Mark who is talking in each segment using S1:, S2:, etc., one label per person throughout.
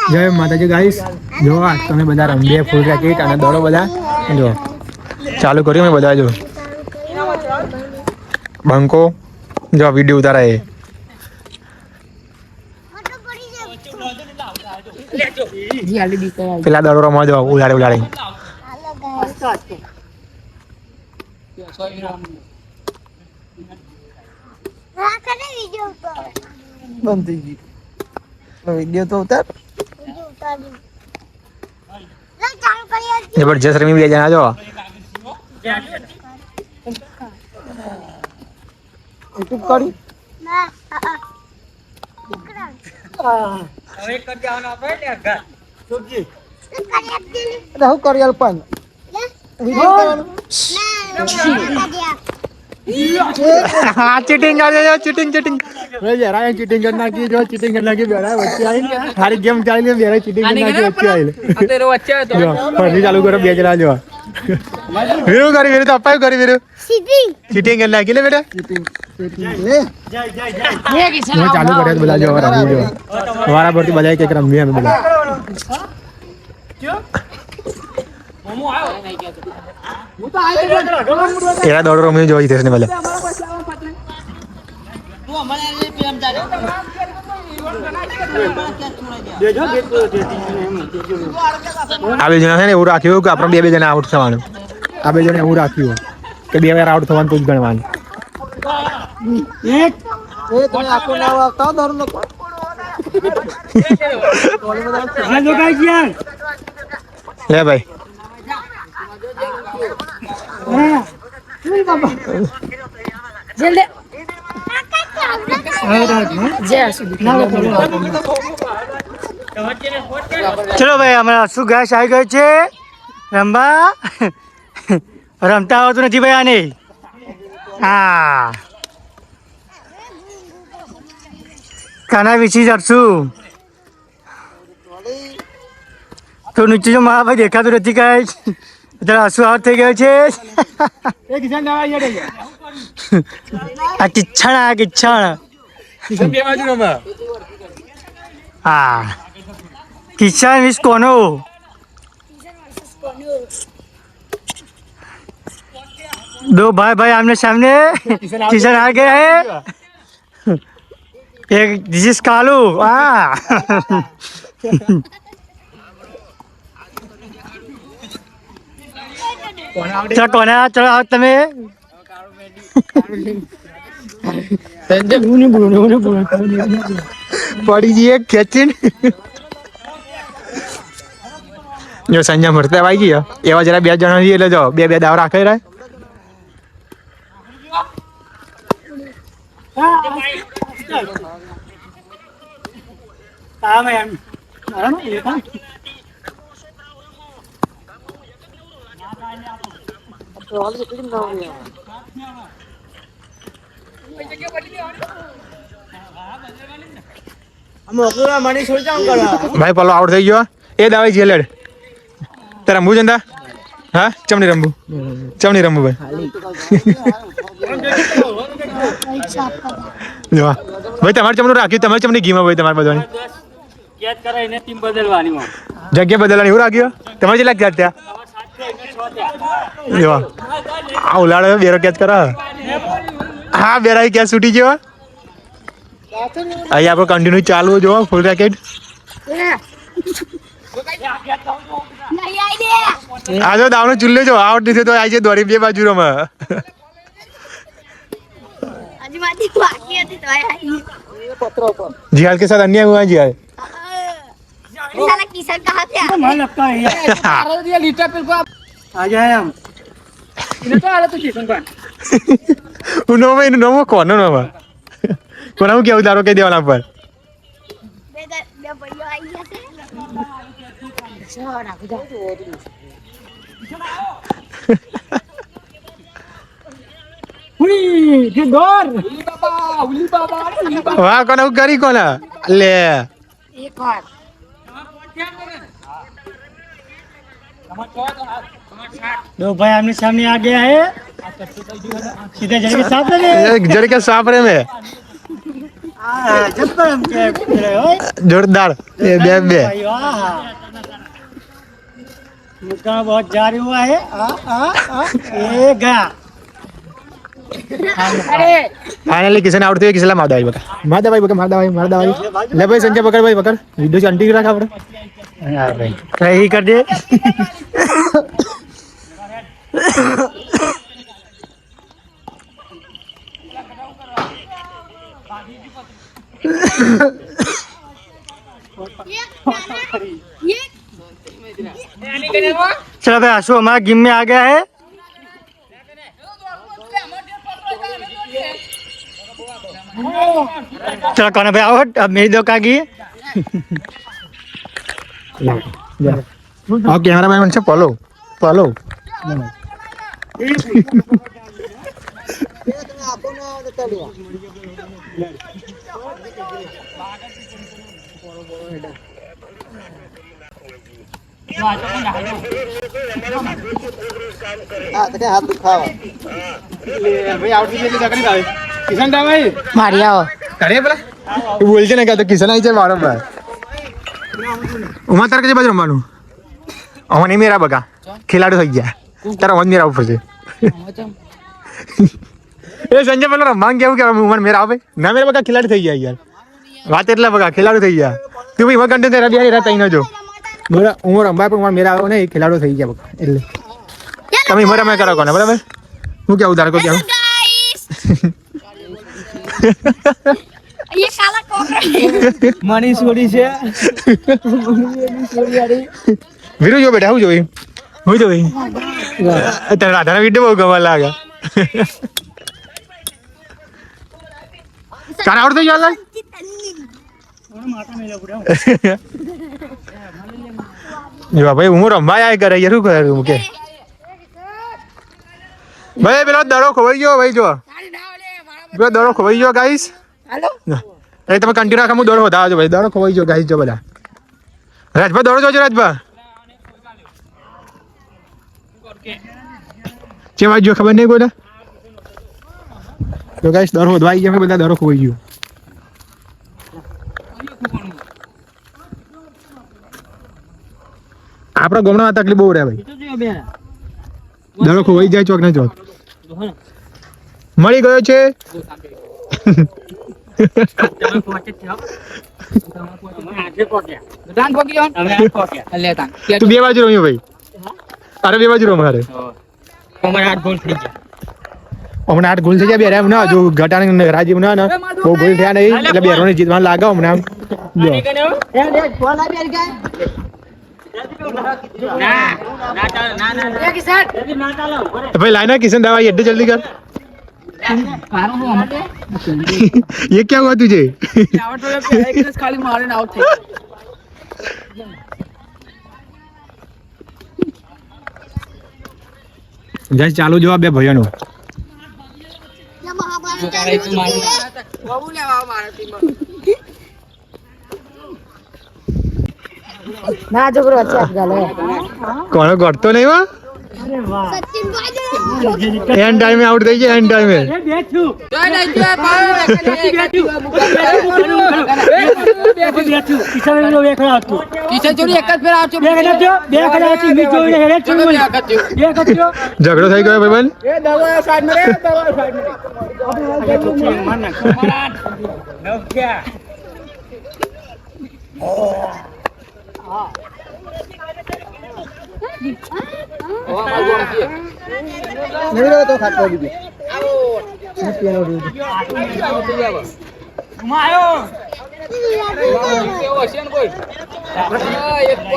S1: જય માતાજી ગાઈસ, જો તમે બધા રમીએ ફૂલ રેકેટ અને દોડો બધા જો ચાલુ કર્યું મેં બધા જો બંકો જો વિડીયો ઉતારા પેલા દડો રમવા જો ઉલાડી બંધ થઈ ગઈ વિડીયો તો ઉતાર જબરજસ્ત રમી બે જણા જો યુટ્યુબ કરી હવે કરી દેવાનો આપણે ને ઘર જોજી હું કરી અલ્પન हाँ चीटिंग कर दे चीटिंग भाई बेरा चीटिंग करना की जो चीटिंग करना की बेरा बच्चे आई हर गेम चालू है बेरा चीटिंग करना की बच्चे आई तेरे बच्चे तो पढ़नी चालू करो बेच रहा जो वीरू करी वीरू तो अप्पा करी वीरू चीटिंग करना की ले बेटा ले ये किसने चालू करे तो बोला जो रमी जो हमारा भर्ती बजाए के रमी हमें बोला क्यों मोमो आयो नहीं किया तेरा दौड़ रहा मुझे जो इधर से बोला तू हमारे लिए पीएम जा रहे આ બે જણા છે ને એવું રાખ્યું કે આપણે બે જણા આઉટ થવાનું આ બે જણા એવું રાખ્યું કે બે વાર આઉટ થવાનું તો જ ગણવાનું એક એ તમે આખો નાવ આવતા દોર લોકો આ જો કાઈ ગયા લે ભાઈ चलो भाई हमारा अशु गैस आई गए छे रंबा रमता हो तो नहीं भाई आने हाँ खाना विची जरसू तो नीचे जो माँ भाई देखा तो रहती का इधर आंसू हाथ થઈ ગયો છે એક કિશન ના આવી ગયો આ કિચ્છણ બે બાજુ રમા હા કિશન વિસ કોનો दो भाई भाई आमने सामने किशन आ गया है एक दिस इज कालू हाँ चलो कोना चलो आओ तमे पड़ी जी एक खेचिन जो संजय मरते भाई गया एवा जरा બે જણા जी એટલે જો બે બે દાવ રાખે રે હા મે આરામ એ કા भाई पलो आउट થઈ ગયો એ દાવે જેલેડ તે રંબુ જંદા હા ચમની રંબુ ભાઈ જો ભાઈ તમાર ચમનું રાખ્યું તમાર ચમની ગીમાં ભાઈ તમાર બધાની કેચ કરે એને ટીમ બદલવાની માં જગ્યા બદલવાની હું રાખ્યો તમાર જેલા કેચ થયા જો આ ઉલાડે બેરો કેચ કરા હા બેરાઈ કેચ છૂટી ગયો અહીં આપણે કન્ટિન્યુ ચાલુ જો ફૂલ રેકેટ આ જો દાવનો ચુલ્લે જો આઉટ દીધે તો આઈ છે દોરી બે બાજુ રમે जियाल के साथ अन्याय हुआ जियाल किशन कहाँ थे मुझे लगता है यार लीटर पे को आ जाए हम इन्हें तो आ रहा तो किशन का उन्हों में कौन ना हुआ कोना को क्या उतारो के देवाना पर मैं भैया आई है छोड़ा बुझा हुई के डोर उली बाबा वाह कोना करी कोना ले एक बार दो भाई आमने सामने आ गया है
S2: सीधे जड़ के साफ ले
S1: जड़ के साफ रहे में
S2: जब पर हम के
S1: जोरदार ये बे
S2: भाई वाह मुक्का बहुत जारी हुआ है ये गया
S1: फाइनली किसी ने आउट किसी ने मार दे भाई मार दे भाई ले भाई संजय पकड़ भाई पकड़ वीडियो चंटी रखा पड़े
S2: यार भाई सही कर दे चलो भाई आशु हमारा गेम में आ गया है चलो कौन भाई आउट अब मेरी दो की
S1: और कैमरा मैन उनसे फॉलो हाथ दिखाओ भाई आउट के लिए जगह नहीं किशन दा भाई
S3: मारिया हो
S1: अरे बोला बोलते ना क्या तो किशन आई છે વારંવાર ઉમા તાર કે બાજુ રમવાનું હવે નહીં મેરા બગા ખેલાડો થઈ ગયા તારા વન મેરા ઉપર છે એ સંજય પેલો રમવાનું કેવું કે ઉમર મેરા આવે ના મેરા બગા ખેલાડી થઈ ગયા યાર વાત એટલા બગા ખેલાડો થઈ ગયા તું ભાઈ વગર તે રબિયા ની રાત આઈ ન જો બોલા ઉમર રમવા પણ મેરા આવે ને ખેલાડો થઈ ગયા બગા એટલે તમે ઉમર રમે કરો કોને બરાબર હું કેવું તારે કો કેવું
S3: ये काला कोकरा
S2: मनी सोडी છે
S1: વીરુ જો બેટા હું જોઈ તારા રાધાના વિડીયો બહુ ગમવા લાગે તારા આવડ થઈ ગયો લાગ જો ભાઈ હું રમવા આય કરે યાર શું કરે હું કે ભાઈ પેલો દડો ખોવાઈ ગયો ભાઈ જો પેલો દડો ખોવાઈ ગયો ગાઈસ
S3: हेलो
S1: એ તમે કન્ટિન્યુ રાખો હું દડો વધારજો ભાઈ દડો ખોવાઈ ગયો ગાઈસ જો બધા રાજભા દડો જોજો રાજભા જે વાત જો ખબર નહીં કોઈને તો ગાઈસ દડો વધવાઈ ગયા બધા દડો ખોવાઈ ગયો આપણા ગામમાં તકલીફ બહુ રહે ભાઈ દડો ખોવાઈ જાય ચોક ને ચોક મળી ગયો છે તું બે બાજુ રમ્યો ભાઈ અરે બે બાજુ રમ મારે હમણાં 8 ગોલ થઈ ગયા બે એમ ના જો ઘટાને રાજીવ ના બહુ ગોલ થયા નહીં એટલે બે રોને જીતવાનું લાગે હમણાં भाई लाइना किशन दवाई एड्डे जल्दी कर ये क्या हुआ तुझे
S3: खाली मारे आउट थे
S1: गाइस चालू जवाब बे भैया नो
S3: ना जोकरो अच्छा गाले
S1: કોણ ગડતો નહીં વા એન્ડ ટાઈમે આઉટ થઈ ગયા એન્ડ ટાઈમે ઝઘડો થઈ ગયો ભાઈ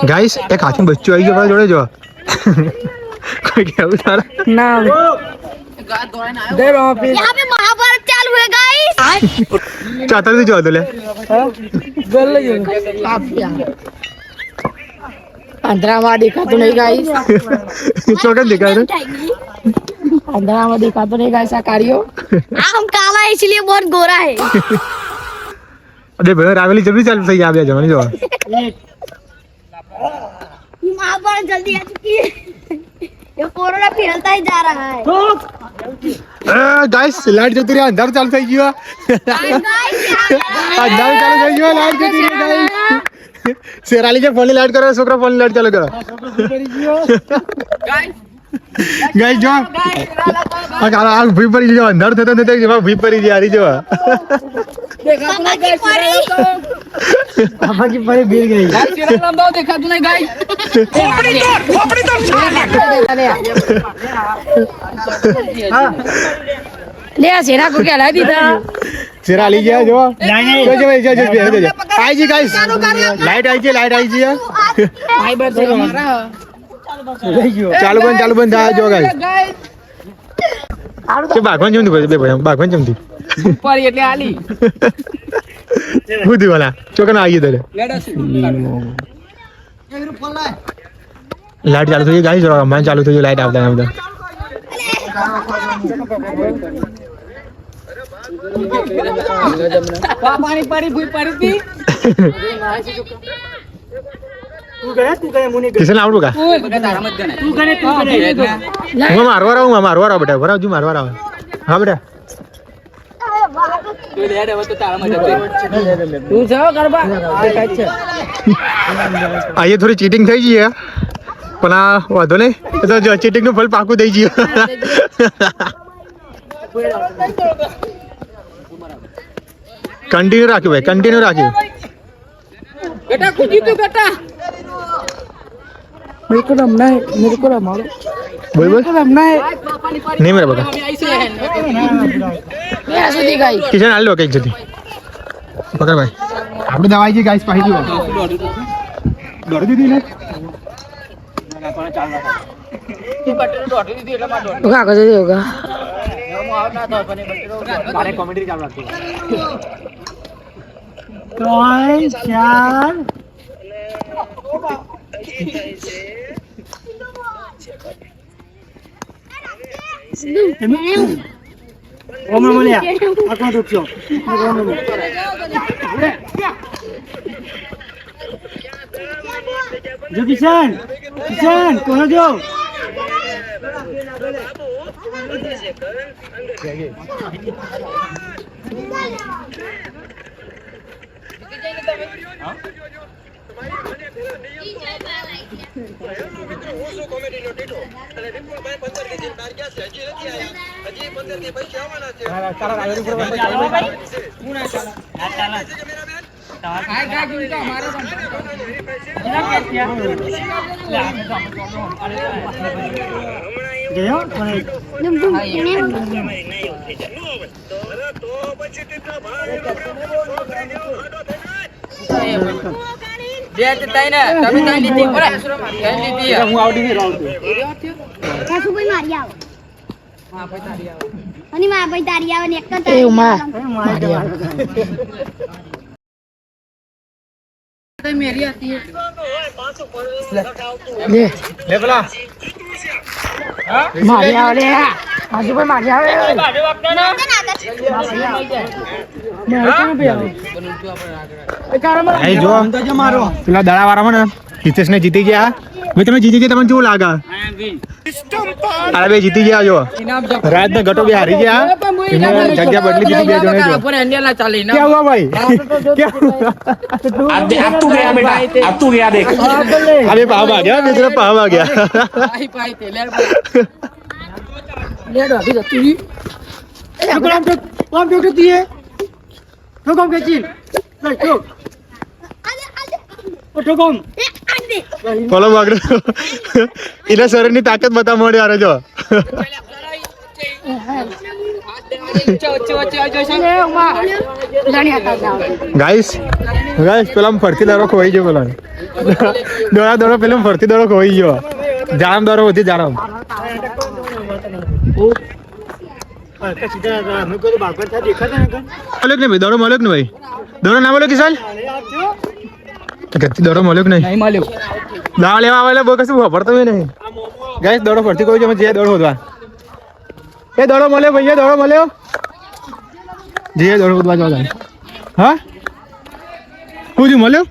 S1: गाइस एक हाथ में बच्चों आई गया जोड़े जो कोई क्या उतारा
S3: ना यहाँ पे महाभारत चालू है गाइस
S1: चातर से जो ले
S3: अंधरावा देखा तो नहीं गाइस
S1: चौकन दिखा रहे
S3: अंधरावा देखा तो नहीं गाइस कार्यो हम काला है इसलिए बहुत गोरा है
S1: अरे भाई रावली जल्दी चल सही आ गया जमाने जो
S3: महाभारत जल्दी आ चुकी है ये कोरोना फैलता ही जा रहा है
S1: ગાઈસ લાઈટ જતી રહી અંધારું ચાલુ થઈ ગયું અંધારું ચાલુ થઈ ગયું લાઈટ જતી રહી ગાઈસ શેરાલી જે ફોનની લાઈટ કરો છોકરા ફોનની લાઈટ ચાલુ કરો ગાઈસ જો આ ભૂઈ પડી ગયો અંધારું થતો થતો જેવા ભૂઈ પડી જાય હારી જેવા
S2: पापा की परी गिर गई
S3: ले सेना को क्या ला दीदा
S1: શેરાલી જે જો
S2: नहीं
S1: જો आई जी गाइस लाइट आई जी
S3: भाई बस हमारा
S1: ચાલુ બંધ થાય જો ગાઈસ કે ભાગવાન જમતી બે ભાઈ ભાગવાન જમતી
S4: ઉપર એટલે આલી
S1: બુદ્ધિ વાલા ચોકન આવી દરે લાઈટ ચાલુ થઈ ગઈ ગાઈસ જો માન ચાલુ થઈ ગઈ લાઈટ આવતા આવતા
S4: પાણી પડી ભૂઈ પડી
S2: तू गया मुने
S1: કિશન આવડું કા
S4: તારા મત ગણે
S2: तू करे
S1: હું મારવા રહું બેટા વરાવ મારવા રહું હા બેટા
S4: તું લે હવે તો તારા મત તું જાવ કરવા દેખાય છે
S1: આજે થોડી ચીટિંગ થઈ ગઈ પણ આ વાંધો નહીં એ તો જો ચીટિંગ નું ફળ પાકું થઈ ગયું કન્ટિન્યુ રાખ્યું ભાઈ કન્ટિન્યુ રાખ્યું
S4: બેટા કૂદી તું બેટા
S3: मेरे को रमना मारो
S1: બોલ બોલ
S3: रमना है
S1: નહીં મેરા બકા
S4: અમે આઈસે હે
S3: मैं ऐसे दिखाई
S1: કિશન હાલ લો કઈક જતી પકડ ભાઈ આપણે દવા આવી ગઈ ગાઈસ પાહી જો દોડી દીધી ને
S4: તું બટર દોડી દીધી એટલે માર દોડી
S3: होगा कैसे होगा
S4: હું આવ ના તો પણ બટર મારે કોમેડી ચાલુ રાખજો
S2: 3 4 ओम बोलिया आको दुखियो जो किशन कौन जो गयो
S4: બે તઈ ને તમે તઈ લીધી ઓરે તઈ લીધી હું આવડી રાઉન્ડ
S3: કાસુ ભાઈ મારી આવો
S4: હા ભાઈ તારી આવો
S3: અને માં ભાઈ તારી આવે ને એક જ એ ઉમા मेरी आती है ले
S1: લે પેલા
S3: मारी आवे कासु भाई मारी आवे
S1: ભાઈ જો પેલા દડા વાળામાં ને હિતેશ ને જીતી ગયા ભાઈ તમે જીતી ગયા તમને કેવું લાગે અરે બે જીતી ગયા જો રાત ને ઘટો બે હારી ગયા એને જગ્યા બદલી દીધી બે જણે જો
S4: પર હંડિયા ના ચાલે
S1: क्या हुआ भाई क्या
S5: अब तू गया बेटा अब तू गया देख
S1: अरे पाव आ गया मेरे तरफ पाव आ गया
S4: પાઈ પાઈ તે લે
S3: ले अभी जती हुई
S2: कौन डॉक्टर दिए तो कौन केचिन ले तो तो कौन
S1: ફોલો વાગડો એના શરીરની તાકાત બતા મળે યાર જો
S3: ले उमा जानी आता जाओ
S1: ગાઈસ પેલા ફરતી દરો ખોઈ ગયો પેલા દોડા પેલા ફરતી દરો ખોઈ ગયો જામ દરો હતી જામ
S2: सीधा हम को तो भागवत था देखा था ना
S1: મળ્યો કે નહીં ભાઈ દડો મળ્યો કે નહીં ભાઈ દડો ના મળ્યો કિશન ગતિ દડો મળ્યો કે નહીં
S4: નહીં મળ્યો
S1: દાવા લેવા આવેલા બહુ કશું વાપરતો નહીં ગાઈસ દડો ફરતી કોઈ છે જે દડો હોદવા એ દડો મળ્યો ભાઈ દડો મળ્યો જે દડો હોદવા જવા હા પૂછ્યું મળ્યો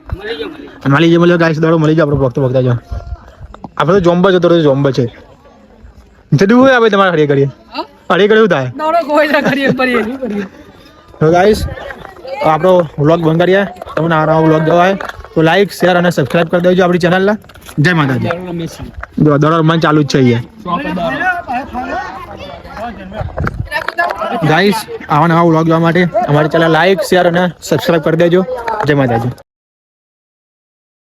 S1: મળી ગયો ગાઈસ દડો મળી ગયો આપણે ભક્તો ભક્તા જો આપણે તો જોમ્બા જતો રહ્યો જોમ્બા છે જતું હોય આપણે તમારા હળી કરીએ હળી કરી શું થાય તો ગાઈસ આપણો વ્લોગ બંધ કરીએ. તમને આ વ્લોગ ગયો હોય તો લાઈક શેર અને સબસ્ક્રાઇબ કરી દેજો આપણી ચેનલને. જય માતાજી. જો દરરોજ મન ચાલુ જ છે અહીંયા ગાઈસ. આવા નવા વ્લોગ જોવા માટે અમારી ચેનલ લાઈક શેર અને સબસ્ક્રાઇબ કરી દેજો. જય માતાજી.